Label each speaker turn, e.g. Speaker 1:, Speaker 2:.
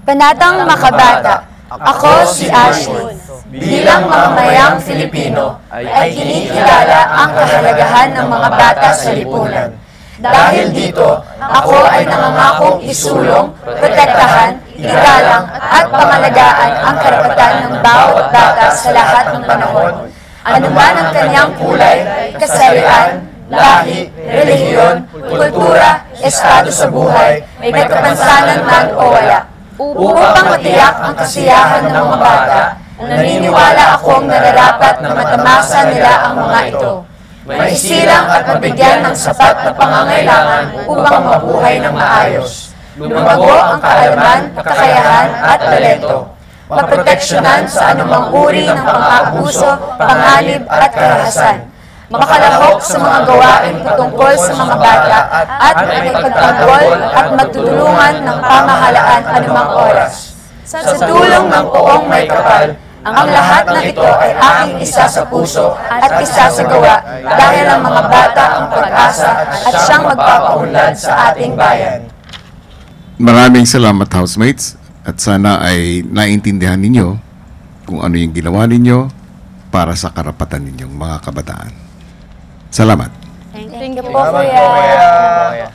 Speaker 1: Panatang Makabata, ako si Ashley. Bilang mamamayang Filipino, ay kinikilala ang kahalagahan ng mga bata sa lipunan. Dahil dito, ako ay nangangakong isulong, protektahan, igalang at pangalagaan ang karapatan ng bawat bata sa lahat ng panahon. Anuman ang kanyang kulay, kasarian, lahi, relihiyon, kultura, estado sa buhay, may kapansanan man o wala. Upang matiyak ang kasiyahan ng mga bata, naniniwala akong nararapat na matamasa nila ang mga ito. Maisilang at mabigyan ng sapat na pangangailangan upang mabuhay ng maayos. Lumago ang kaalaman, kakayahan at talento. Maproteksyonan sa anumang uri ng pang-aabuso, panganib at karahasan. Makalahok sa mga gawain patungkol sa mga bata at makipagtanggol at magtutulungan ng pamahalaan anumang oras. Sa tulong ng poong may kapal, ang lahat ng ito ay aking isa sa puso at isa sa gawa dahil ang mga bata ang pag-asa at siyang magpapaunlad sa ating bayan.
Speaker 2: Maraming salamat, housemates, at sana ay naintindihan ninyo kung ano yung ginawa ninyo para sa karapatan ninyong mga kabataan. Salamat.
Speaker 1: Thank you po, Kuya.